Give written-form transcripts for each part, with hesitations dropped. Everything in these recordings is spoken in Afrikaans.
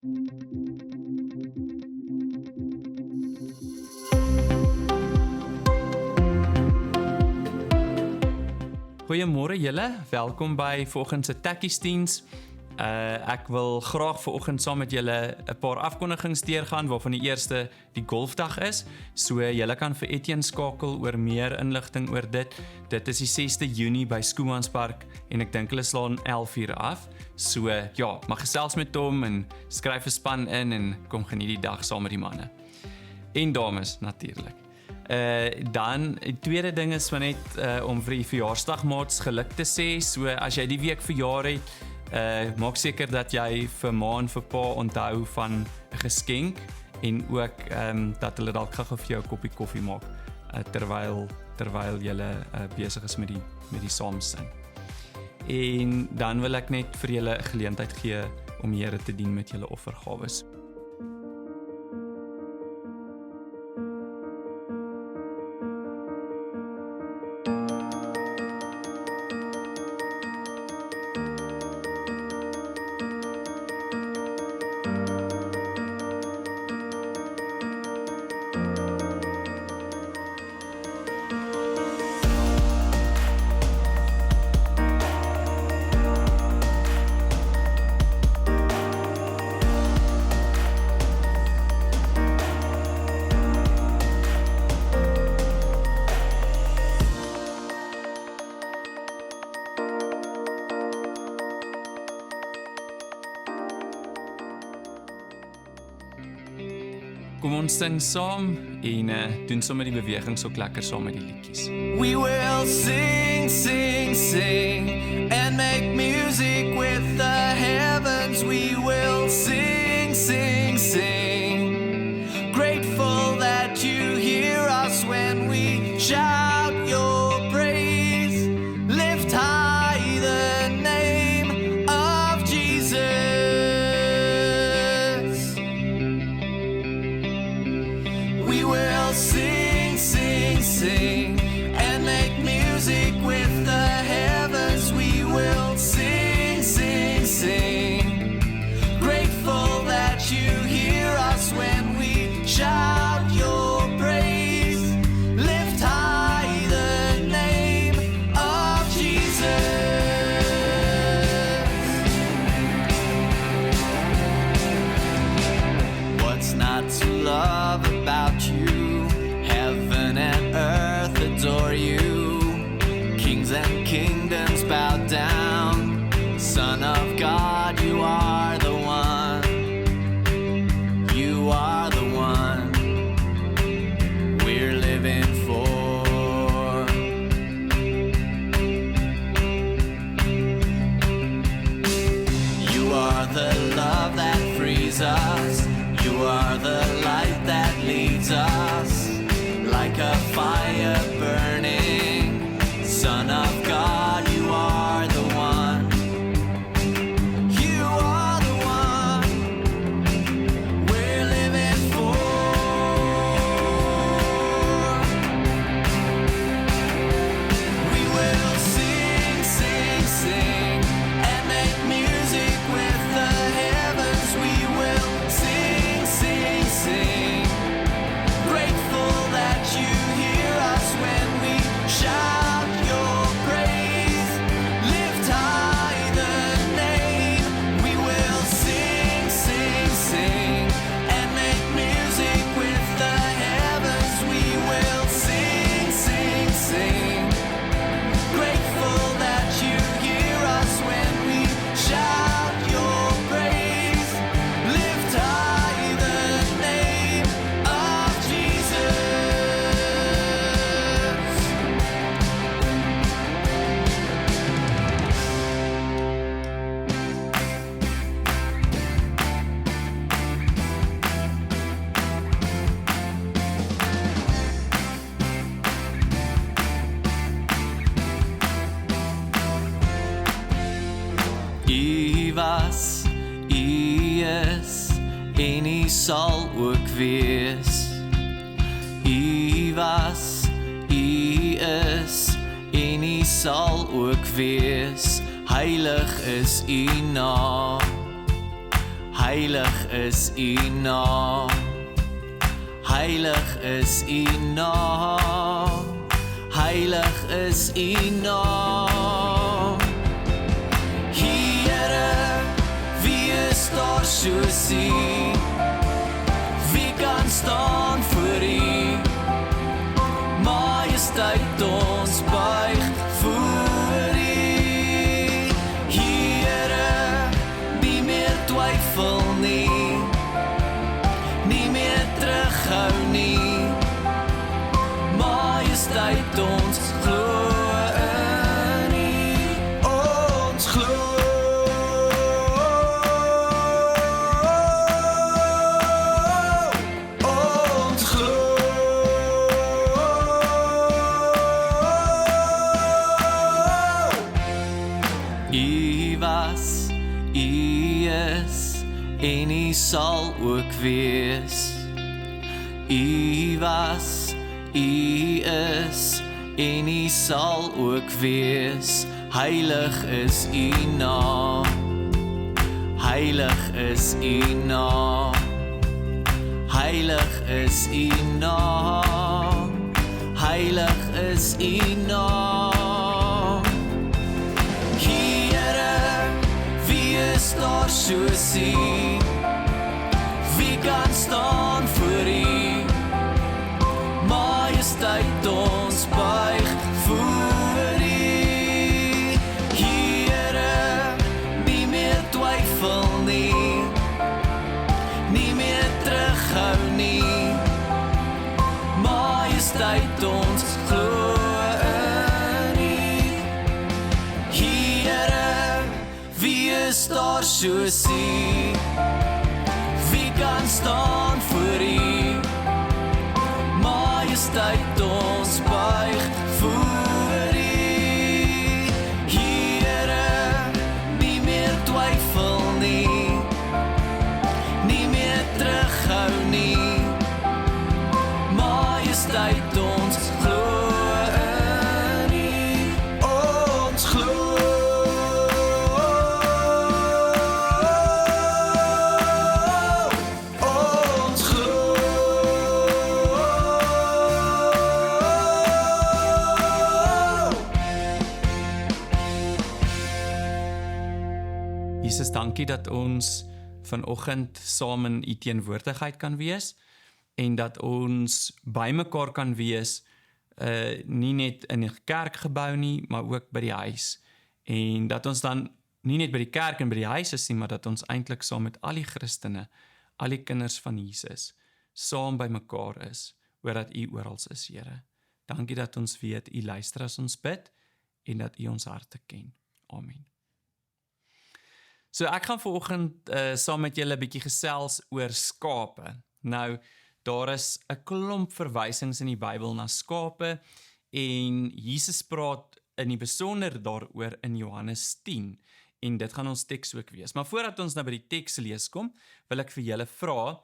Goeiemôre julle, welkom by vanoggend se Tekkiesdiens. Ek wil graag vanoggend saam met julle 'n paar afkondigings deurgaan waarvan die eerste die golfdag is. So julle kan vir Etienne skakel oor meer inligting oor dit. Dit is die 6de Junie by Schoemanspark en ek dink hulle slaan 11:00 af. So ja, mag gesels met hom en skryf 'n span in en kom geniet die dag saam met die manne. En dames natuurlik. Dan die tweede ding is net om vir die verjaarsdagmaats geluk te sê. So as jy die week verjaar het, maak seker dat jy vir ma en vir pa onthou van 'n geskenk en ook dat hulle dalk gou vir jou 'n koppie koffie maak terwyl julle besig is met die saamsing. En dan wil ek net vir julle 'n geleentheid gee om die Here te dien met julle offergawes. Kom ons sing saam en doen sommer die bewegings ook lekker saam met die liedjies. We will sing, sing, sing and make music with the heavens. We will sing, sing, sing. Grateful that you hear us when we shout your praise. Lift high the name of Jesus. We will sing, sing, sing and make music with the heavens. We will sing, sing, sing. Grateful that you hear us when we shout your praise. Lift high the name of Jesus. What's not to love about you? Heaven and earth adore you. Kings and kingdoms bow down. Son of God, you are the one. You are the one we're living for. You are the love that frees us. You are the light that leads us, like a fire burning. Son of God, you are the one. You are the one we're living for. We will sing, sing, sing and make music with the heavens. We will sing, sing, sing. Grateful that you hear us when we shout your praise. Lift high the name. We will sing, sing, sing and make music with the heavens. We will sing, sing, sing. Grateful that you hear us when we shout your praise. Lift high the name of Jesus. U was, U is en U sal ook wees. U was, U is en U sal ook wees. Heilig is U naam. Heilig is U naam. Heilig is U naam. Heilig is U naam. Here, wie is daar soos U? Wie kan staan voor U? Majesteit, ons buig voor U. Here, nie meer twyfel nie, nie meer terughou nie. Majesteit, ons glo in U. Ons glo. Ons glo. U was, U is, en U sal ook wees. U was, U is, en U sal ook wees. Heilig is U naam. Heilig is U naam. Heilig is U naam. Heilig is U naam. Here, wie is daar soos U? Wie kan staan voor U? Majesteit, ons buig voor U. Here, nie meer twyfel nie, nie meer terughou nie. Majesteit, ons glo in U. Here, wie is daar soos U? Wie kan staan voor U? Majesteit, ons buig voor U. Here, nie meer twyfel nie, nie meer terughou nie. Majesteit, ons glo in U. Ons glo. Ons glo. Jesus, dankie dat ons vanoggend saam in U teenwoordigheid kan wees en dat ons by mekaar kan wees, nie net in 'n kerkgebou nie, maar ook by die huis. En dat ons dan nie net by die kerk en by die huis is nie, maar dat ons eintlik saam met al die Christene, al die kinders van Jesus, saam by mekaar is, oor dat U oral is, Here. Dankie dat ons weet U luister as ons bid en dat U ons harte ken. Amen. So ek gaan vanoggend saam met julle 'n bietjie gesels oor skape. Nou, daar is 'n klomp verwysings in die Bybel na skape en Jesus praat in die besonder daaroor in Johannes 10 en dit gaan ons teks ook wees. Maar voordat ons nou by die teks lees kom, wil ek vir julle vra,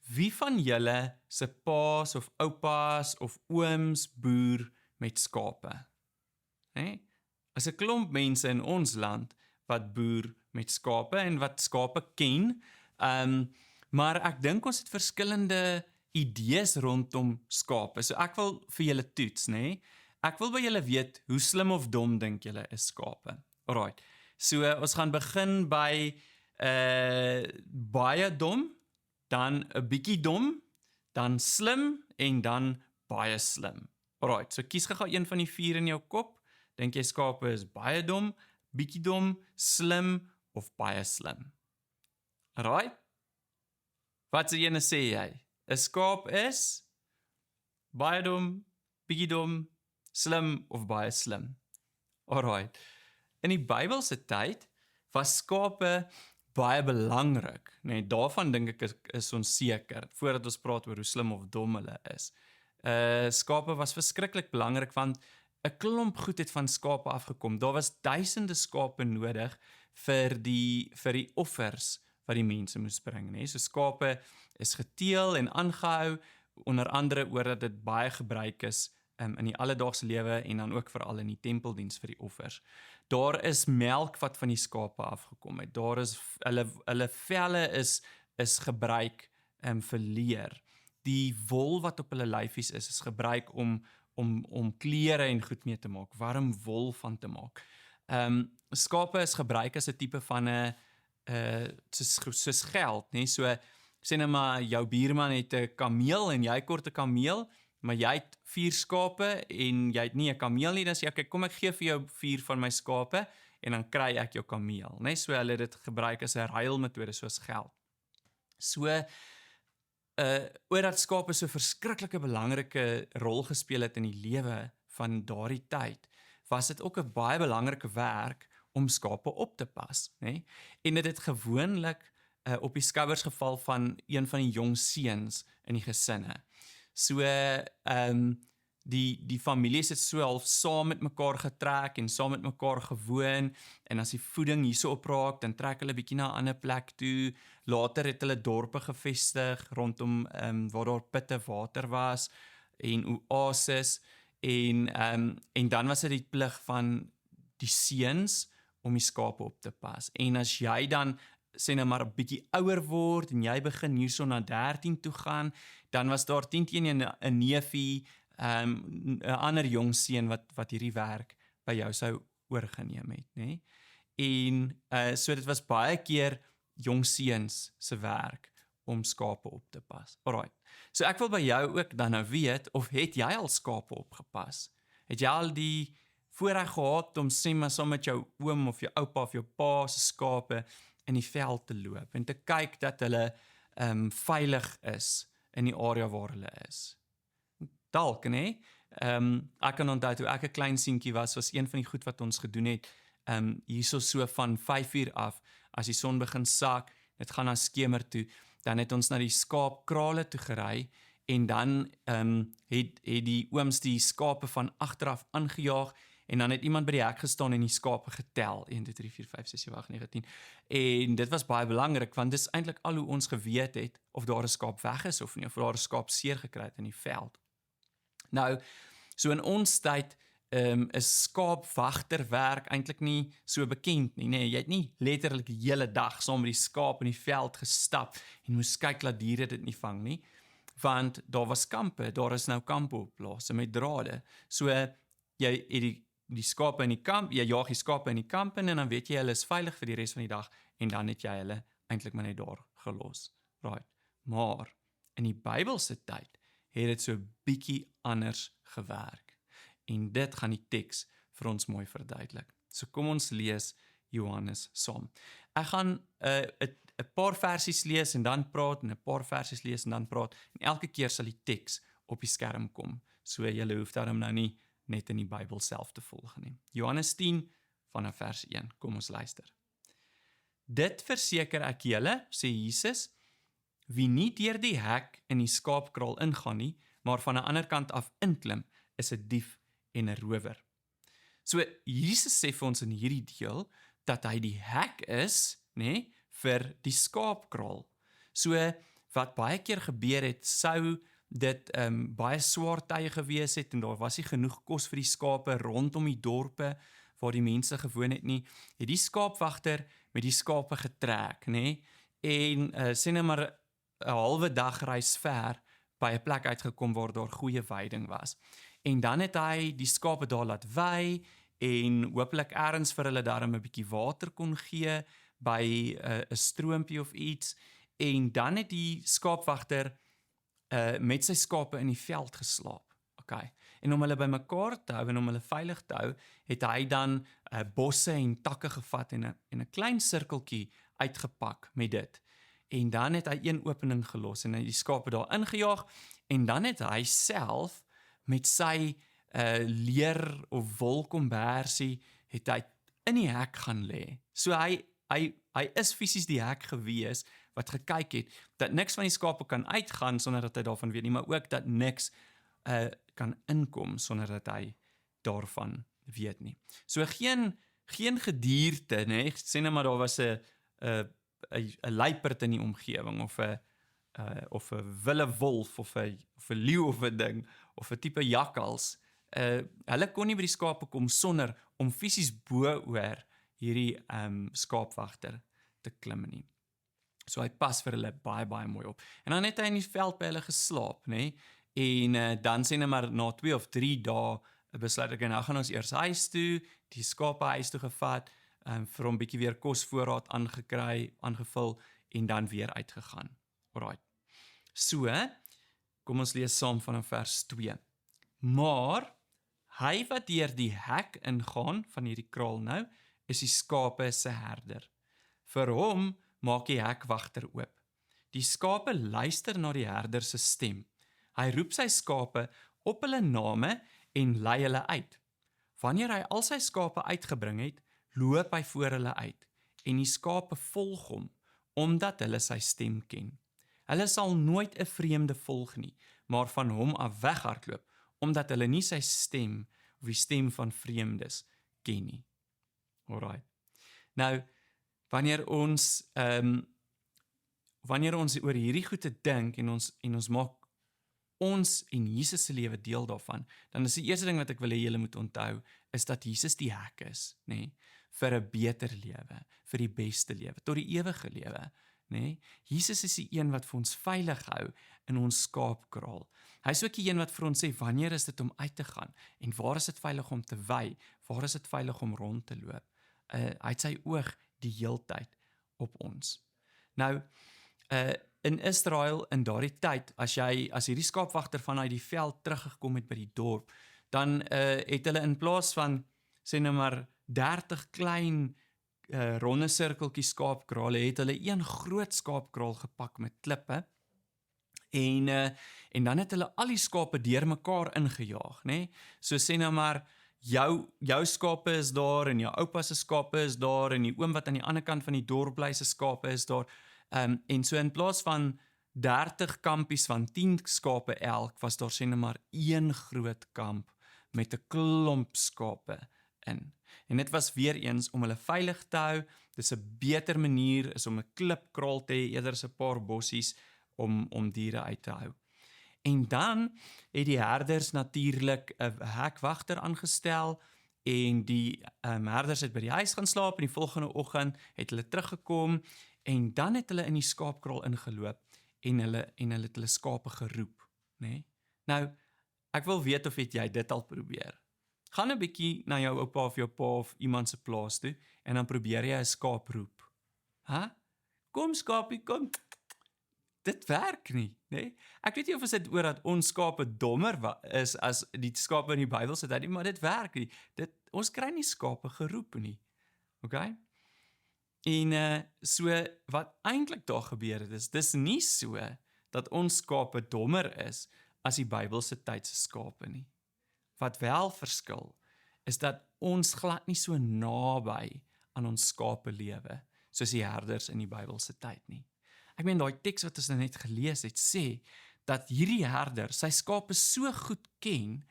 wie van julle se paas of oupas of ooms boer met skape? As 'n klomp mense in ons land wat boer met skape en wat skape ken, maar ek dink ons het verskillende idees rondom skape. So ek wil vir julle toets, Ek wil by julle weet, hoe slim of dom dink julle is skape? Alright, so ons gaan begin by baie dom, dan 'n bietjie dom, dan slim en dan baie slim. Alright, so kies gou een van die 4 in jou kop. Dink jy skape is baie dom, bietjie dom, slim of baie slim? Alright? Wat se ene sê jy? 'n Skaap is baie dom, bietjie dom, slim of baie slim? Alright. In die Bybelse tyd was skape baie belangrik. Daarvan dink ek is ons seker, voordat ons praat oor hoe slim of dom hulle is. Skape was verskriklik belangrik, want 'n klomp goed het van skape afgekom. Daar was duisende skape nodig vir die offers wat die mense moes bring. So skape is geteel en aangehou, onder andere oordat dit baie gebruik is in die alledaagse lewe en dan ook veral in die tempeldiens vir die offers. daar is melk wat van die skape afgekom het. Daar is hulle velle is gebruik vir leer. Die wol wat op hulle lyfies is gebruik om klere en goed mee te maak, warm wol van te maak. Skape is gebruik as 'n tipe van 'n soos geld, nee, so sê nou maar jou buurman het 'n kameel en jy kort 'n kameel, maar jy het 4 skape en jy het nie 'n kameel nie, dan sê ek kom ek gee vir jou 4 van my skape en dan kry ek jou kameel, né? So hulle het dit gebruik as 'n ruilmetode soos geld. So oordat skape so verskriklike belangrike rol gespeel het in die lewe van daardie tyd, was dit ook 'n baie belangrike werk om skape op te pas, né? En dit het gewoonlik op die skouers geval van een van die jong seuns in die gesinne. So die families het so half saam met mekaar getrek en saam met mekaar gewoon, en as die voeding hierso opraak, dan trek hulle bietjie na 'n ander plek toe. Later het hulle dorpe gevestig rondom waar daar putte water was en oases, en dan was dit die plig van die seuns om die skape op te pas. En as jy dan sê nou maar 'n bietjie ouer word en jy begin hierso na 13 toe gaan, dan was daar 10 teen 'n neefie, 'n ander jong seun wat hierdie werk by jou sou oorgeneem het, nê? En so dit was baie keer jong seuns se werk om skape op te pas. Alright. So ek wil by jou ook dan nou weet, of het jy al skape opgepas? Het jy al die voorreg gehad om sê maar saam met jou oom of jou oupa of jou pa se skape in die veld te loop en te kyk dat hulle veilig is in die area waar hulle is? Dalk, né? Ek kan onthou toe ek 'n klein seentjie was een van die goed wat ons gedoen het, hierso so van 5 uur af, as die son begin sak, dit gaan na skemer toe, dan het ons na die skaapkrale toe gery, en dan het die ooms die skape van agteraf aangejaag, en dan het iemand by die hek gestaan en die skape getel, 1, 2, 3, 4, 5, 6, 7, 8, 9, 10, en dit was baie belangrik, want dis eintlik al hoe ons geweet het, of daar 'n skaap weg is of nie, of daar 'n skaap seer gekry het in die veld. Nou, so in ons tyd is skaapwagterwerk eintlik nie so bekend nie, nee, jy het nie letterlik die hele dag saam met die skaap in die veld gestap en moes kyk dat diere dit nie vang nie, want daar was kampe, daar is nou kampe op plase met drade, so jy het die skape in die kamp, jy jaag die skape in die kamp in, en dan weet jy hulle is veilig vir die res van die dag, en dan het jy hulle eintlik maar net daar gelos, right, maar in die Bybelse tyd het dit so bietjie anders gewerk. En dit gaan die teks vir ons mooi verduidelik. So kom ons lees Johannes saam. Ek gaan 'n paar versies lees en dan praat, en 'n paar versies lees en dan praat, en elke keer sal die teks op die skerm kom. So julle hoef daarom nou nie net in die Bybel self te volg nie. Johannes 10 vanaf vers 1. Kom ons luister. Dit verseker ek julle, sê Jesus, wie nie deur die hek in die skaapkraal ingaan nie, maar van 'n ander kant af inklim, is 'n dief en 'n rower. So Jesus sê vir ons in hierdie deel dat hy die hek is, nê, vir die skaapkraal. So wat baie keer gebeur het, sou dit baie swaar tye gewees het en daar was nie genoeg kos vir die skape rondom die dorpe waar die mense gewoon het nie, het die skaapwagter met die skape getrek, nê, en sê nou maar 'n halwe dag reis ver by 'n plek uitgekom waar daar goeie veiding was. En dan het hy die skape daar laat wei en hopelik eers vir hulle daarom 'n bietjie water kon gee by 'n stroompie of iets, en dan het die skaapwagter met sy skape in die veld geslaap. Okay. En om hulle bymekaar te hou en om hulle veilig te hou, het hy dan bosse en takke gevat en 'n klein sirkeltjie uitgepak met dit. En dan het hy een opening gelos en hy die skape daar ingejaag, en dan het hy self met sy leer of wolkombersie het hy in die hek gaan lê. So hy is fisies die hek gewees wat gekyk het dat niks van die skape kan uitgaan sonder dat hy daarvan weet nie, maar ook dat niks kan inkom sonder dat hy daarvan weet nie. So geen gedierte, nee, sê net maar daar was 'n luiperd in die omgewing of 'n wille wolf of 'n leeu of 'n ding of 'n tipe jakkals hulle kon nie by die skape kom sonder om fisies bo oor hierdie skaapwagter te klim nie. So hy pas vir hulle baie, baie mooi op. En dan het hy in die veld by hulle geslaap, nê? En dan sê hy maar na 2 of 3 dae besluit ek, nou gaan ons eers huis toe, die skape huis toe gevat, vir hom bietjie weer kosvoorraad aangevul en dan weer uitgegaan. Alright. So, kom ons lees saam vanaf vers 2. Maar hy wat deur die hek ingaan van hierdie kraal nou, is die skape se herder. Vir hom maak die hekwagter oop. Die skape luister na die herder se stem. Hy roep sy skape op hulle name en lei hulle uit. Wanneer hy al sy skape uitgebring het, loop hy voor hulle uit, en die skape volg hom, omdat hulle sy stem ken. Hulle sal nooit 'n vreemde volg nie, maar van hom af weghardloop, omdat hulle nie sy stem of die stem van vreemdes ken nie. Alright. Nou, wanneer ons oor hierdie goed te dink en ons maak ons en Jesus se lewe deel daarvan, dan is die eerste ding wat ek wil hê julle moet onthou, is dat Jesus die hek is, nê, vir 'n beter lewe, vir die beste lewe, tot die ewige lewe, nê. Jesus is die een wat vir ons veilig hou in ons skaapkraal. Hy is ook die een wat vir ons sê wanneer is dit om uit te gaan en waar is dit veilig om te wy, waar is dit veilig om rond te loop. Hy het sy oog die heeltyd op ons. Nou, in Israel in daardie tyd, as hierdie skaapwagter vanuit die veld teruggekom het by die dorp, dan het hulle in plaas van, sê nou maar 30 klein ronde sirkeltjies skaapkrale, het hulle een groot skaapkraal gepak met klippe, en dan het hulle al die skape deur mekaar ingejaag, né? So sê nou maar, jou skape is daar, en jou oupa se skape is daar, en die oom wat aan die ander kant van die dorp bly se skape is daar, en so in plaas van 30 kampies van 10 skape elk, was daar sê nou maar een groot kamp met 'n klomp skape in. En dit was weer eens om hulle veilig te hou, dis 'n beter manier is om 'n klipkraal te hê, eerder as 'n paar bossies om diere uit te hou. En dan het die herders natuurlik 'n hekwagter aangestel, en die herders het by die huis gaan slaap, en die volgende oggend het hulle teruggekom, en dan het hulle in die skaapkraal ingeloop, en hulle het hulle skape geroep, né? Nou, ek wil weet of jy dit al probeer. Gaan 'n bietjie na jou oupa of jou pa of iemand se plaas toe, en dan probeer jy 'n skaap roep. Kom skapie, kom. Dit werk nie, né? Ek weet nie of dit oor dat ons skape dommer is as die skape in die Bybel se tyd, maar dit werk nie. Ons kry nie skape geroep nie. Okay? En so wat eintlik daar gebeur het dis nie so dat ons skape dommer is as die Bybelse tyd se skape nie. Wat wel verskil is dat ons glad nie so naby aan ons skape lewe soos die herders in die Bybelse tyd nie. Ek meen daai teks wat ons nou net gelees het sê dat hierdie herder sy skape so goed ken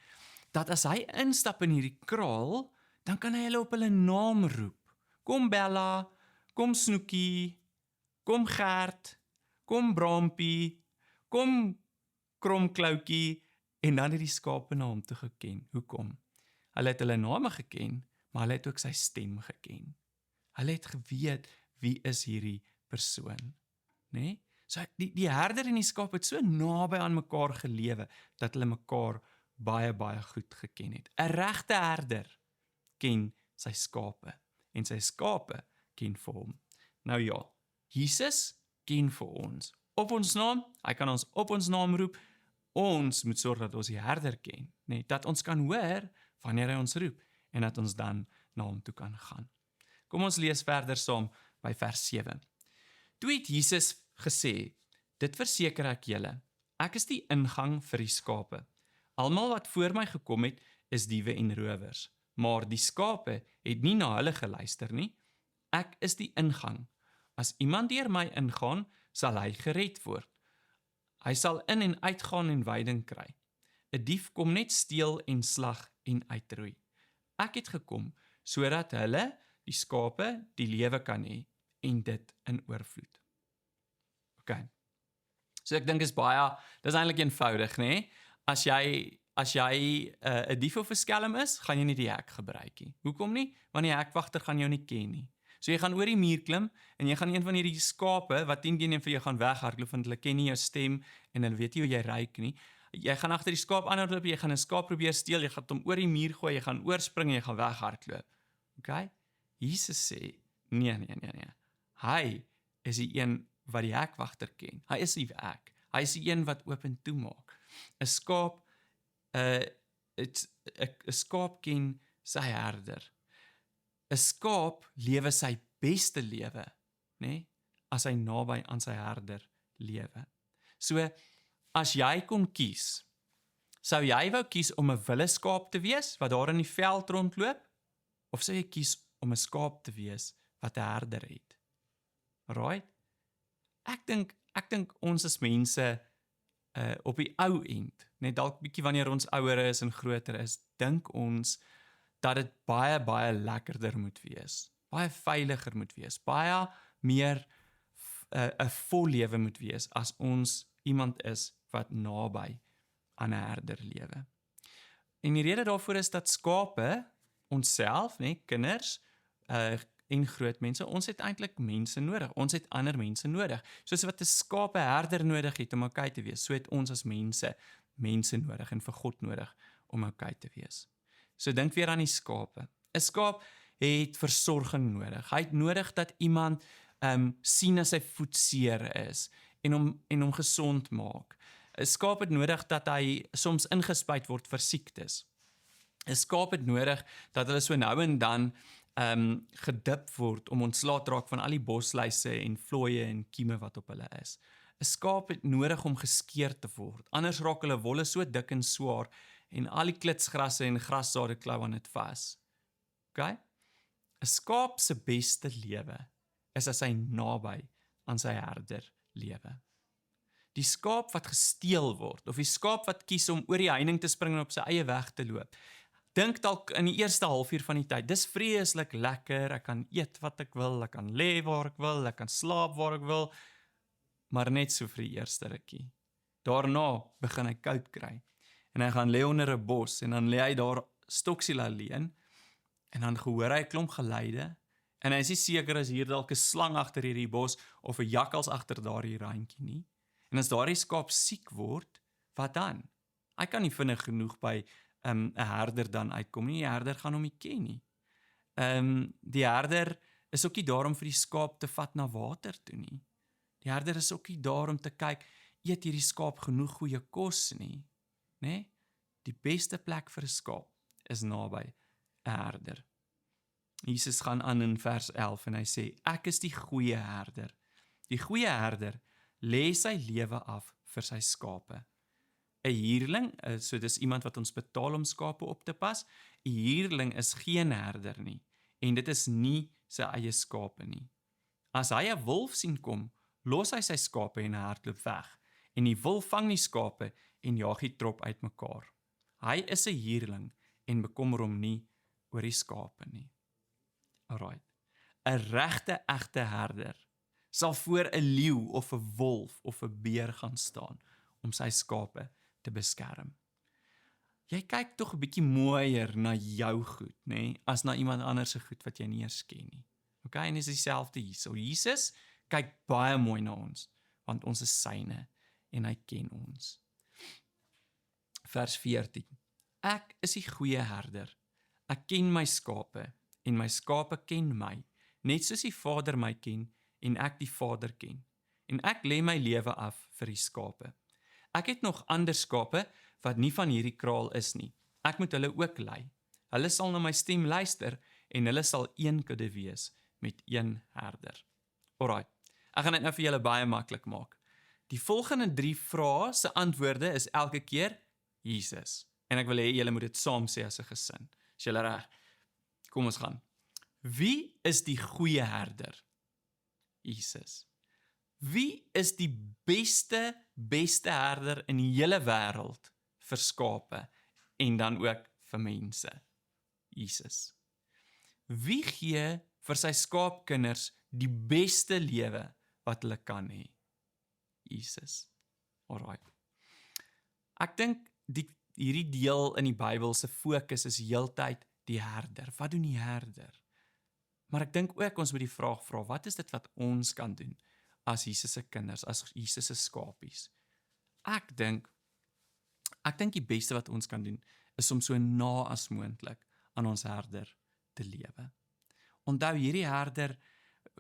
dat as hy instap in hierdie kraal, dan kan hy hulle op hulle naam roep. Kom Bella, kom Snoekie, kom Gert, kom Brampie, kom Kromkloukie, en dan het die skape na hom toe geken. Hoekom? Hulle het hulle name geken, maar hulle het ook sy stem geken. Hulle het geweet wie is hierdie persoon, né? So die herder en die skaap het so naby aan mekaar gelewe dat hulle mekaar baie baie goed geken het. 'n Regte herder ken sy skape en sy skape ken vir hom. Nou ja, Jesus ken vir ons op ons naam, hy kan ons op ons naam roep. Ons moet sorg dat ons die herder ken, nee, dat ons kan hoor wanneer hy ons roep en dat ons dan na hom toe kan gaan. Kom ons lees verder saam by vers 7. Toe het Jesus gesê, dit verseker ek julle, ek is die ingang vir die skape. Almal wat voor my gekom het, is diewe en rowers, maar die skape het nie na hulle geluister nie. Ek is die ingang. As iemand deur my ingaan, sal hy gered word. Hy sal in en uitgaan en veiding kry. 'n Dief kom net steel en slag en uitroei. Ek het gekom, sodat hulle, die skape, die lewe kan hê, en dit in oorvloed. Okay. So ek dink dis eintlik eenvoudig, né? As jy as jy 'n dief of 'n skelm is, gaan jy nie die hek gebruik nie. Hoekom nie? Want die hekwagter gaan jou nie ken nie. So jy gaan oor die muur klim en jy gaan een van hierdie skape wat teen vir jou gaan weghardloop want hulle ken nie jou stem en hulle weet nie hoe jy ruik nie. Jy gaan agter die skaap aanhardloop, jy gaan 'n skaap probeer steel, jy gaan hom oor die muur gooi, jy gaan oorspring en jy gaan weghardloop. Okay? Jesus sê, nee. Hy is die een wat die hekwagter ken. Hy is die hek. Hy is die een wat oop en toe maak. 'n skaap ken sy herder. 'n skaap lewe sy beste lewe, nê, as hy naby aan sy herder lewe. So, as jy kon kies, sou jy wou kies om 'n wilde skaap te wees, wat daar in die veld rondloop, of sou jy kies om 'n skaap te wees, wat 'n herder het? Right? Ek dink ons as mense, op die ou end, net dalk bietjie wanneer ons ouer is en groter is, dink ons, dat dit baie lekkerder moet wees, baie veiliger moet wees, baie meer 'n vol lewe moet wees, as ons iemand is wat naby aan 'n herder lewe. En die rede daarvoor is dat skape, onsself, kinders, en groot mense, ons het eintlik mense nodig, ons het ander mense nodig, soos wat 'n skaap 'n herder nodig het om okay te wees, so het ons as mense nodig en vir God nodig om okay te wees. So dink weer aan die skape. 'n Skaap het versorging nodig. Hy het nodig dat iemand sien as sy voet seer is en hom gesond maak. 'n Skaap het nodig dat hy soms ingespuit word vir siektes. 'n Skaap het nodig dat hulle so nou en dan gedip word om ontslae te raak van al die bosluise en vlooie en kieme wat op hulle is. 'n Skaap het nodig om geskeer te word, anders raak hulle wolle so dik en swaar en al die klitsgrasse en grassaade klou aan dit vas. Okay? 'n Skaap se beste lewe is as hy naby aan sy herder lewe. Die skaap wat gesteel word, of die skaap wat kies om oor die heining te spring en op sy eie weg te loop, dink dalk in die eerste halfuur van die tyd, dis vreeslik lekker, ek kan eet wat ek wil, ek kan lê waar ek wil, ek kan slaap waar ek wil, maar net so vir die eerste rukkie. Daarna begin hy koud kry, en hy gaan lê onder 'n bos, en dan lê hy daar stoksiel alleen, en dan gehoor hy 'n klomp geluide, en hy is nie seker as hier dalk 'n slang agter hierdie bos, of 'n jakkals agter daardie randjie nie. En as daardie skaap siek word, wat dan? Hy kan nie vinnig genoeg by 'n herder dan uitkom nie, die herder gaan hom nie ken nie. Die herder is ook nie daar om vir die skaap te vat na water toe nie. Die herder is ook nie daar om te kyk, eet hierdie skaap genoeg goeie kos nie. Nee? Die beste plek vir 'n skaap is naby 'n herder. Jesus gaan aan in vers 11 en hy sê, ek is die goeie herder. Die goeie herder lê sy lewe af vir sy skape. 'n Huurling, so dis iemand wat ons betaal om skape op te pas, 'n huurling is geen herder nie, en dit is nie sy eie skape nie. As hy 'n wolf sien kom, los hy sy skape en hardloop weg, en die wolf vang die skape en jaag die trop uitmekaar. Hy is 'n huurling en bekommer hom nie oor die skape nie. Alright. 'n regte, egte herder sal voor 'n leeu of 'n wolf of 'n beer gaan staan om sy skape te beskerm. Jy kyk tog 'n bietjie mooier na jou goed, nê, as na iemand anders se goed wat jy nie eens ken nie. Okay, en dis dieselfde hier. So Jesus kyk baie mooi na ons, want ons is syne en hy ken ons. Vers 14. Ek is die goeie herder. Ek ken my skape en my skape ken my, net soos die Vader my ken en ek die Vader ken. En ek lê my lewe af vir die skape. Ek het nog ander skape wat nie van hierdie kraal is nie. Ek moet hulle ook lei. Hulle sal na my stem luister en hulle sal een kudde wees met een herder. Alright, ek gaan dit nou vir julle baie maklik maak. Die volgende 3 vrae se antwoorde is elke keer Jesus. En ek wil hê julle moet dit saam sê as 'n gesin. Is julle reg? Kom ons gaan. Wie is die goeie herder? Jesus. Wie is die beste herder in die hele wêreld vir skape en dan ook vir mense? Jesus. Wie gee vir sy skaapkinders die beste lewe wat hulle kan hê? Jesus. Alright. Ek dink hierdie deel in die Bybel se fokus is heeltyd die herder. Wat doen die herder? Maar ek dink ook ons moet die vraag vra, wat is dit wat ons kan doen as Jesus se kinders, as Jesus se skapies? Ek dink die beste wat ons kan doen is om so na as moontlik aan ons herder te lewe. Onthou hierdie herder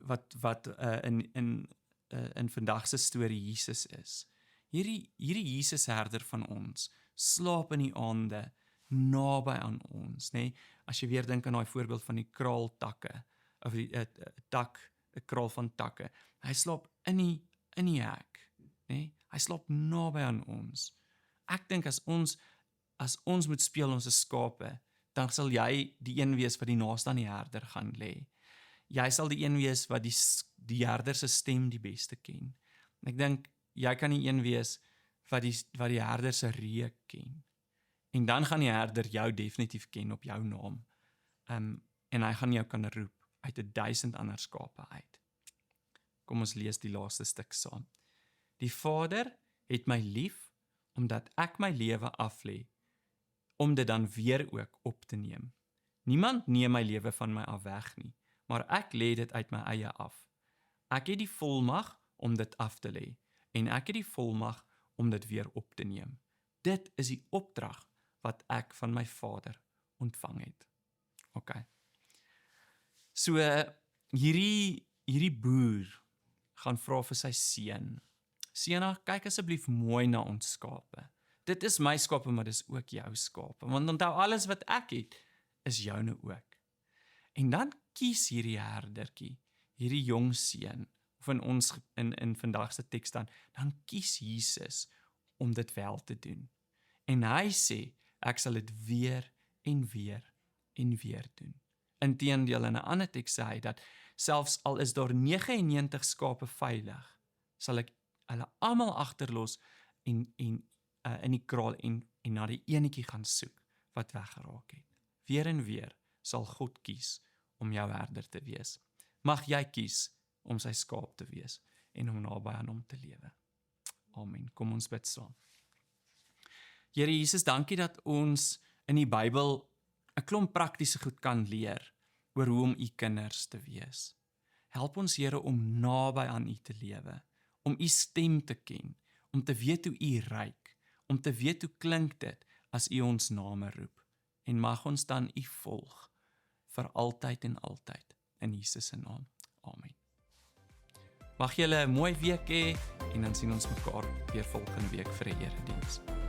wat in vandag se storie Jesus is. Hierdie Jesus herder van ons slaap in die aande naby aan ons, nê? As jy weer dink aan daai voorbeeld van die kraaltakke of die 'n kraal van takke. Hy slaap in die hek, nê? Hy slaap naby aan ons. Ek dink as ons moet speel ons is skape, dan sal jy die een wees wat die naaste aan die herder gaan lê. Jy sal die een wees wat die herder se stem die beste ken. Ek dink jy kan die een wees wat die herder se reuk ken. En dan gaan die herder jou definitief ken op jou naam. En hy gaan jou kan roep uit 1000 ander skape uit. Kom ons lees die laaste stuk saam. Die Vader het my lief, omdat ek my lewe aflê, om dit dan weer ook op te neem. Niemand neem my lewe van my af weg nie, maar ek lê dit uit my eie af. Ek het die volmag om dit af te lê, en ek het die volmag om dit weer op te neem. Dit is die opdrag wat ek van my Vader ontvang het. OK. So hierdie boer gaan vra vir sy seun. Seun, kyk asseblief mooi na ons skape. Dit is my skape, maar dis ook jou skape. Want onthou, alles wat ek het, is joune ook. En dan kies hierdie herdertjie, hierdie jong seun, of in vandag se teks dan kies Jesus om dit wel te doen. En hy sê, ek sal dit weer en weer en weer doen. Inteendeel, in 'n ander teks sê hy dat selfs al is daar 99 skape veilig, sal ek hulle almal agterlos en in die kraal en na die enetjie gaan soek wat weggeraak het. Weer en weer sal God kies om jou herder te wees. Mag jy kies om sy skaap te wees en om naby aan hom te lewe. Amen. Kom ons bid saam. Here Jesus, dankie dat ons in die Bybel 'n klomp praktiese goed kan leer oor hoe om u kinders te wees. Help ons Here om naby aan u te lewe, om u stem te ken, om te weet hoe u reik, om te weet hoe klink dit as u ons name roep. En mag ons dan u volg vir altyd en altyd in Jesus se naam. Amen. Mag julle 'n mooi week hê en dan sien ons mekaar weer volgende week vir 'n erediens.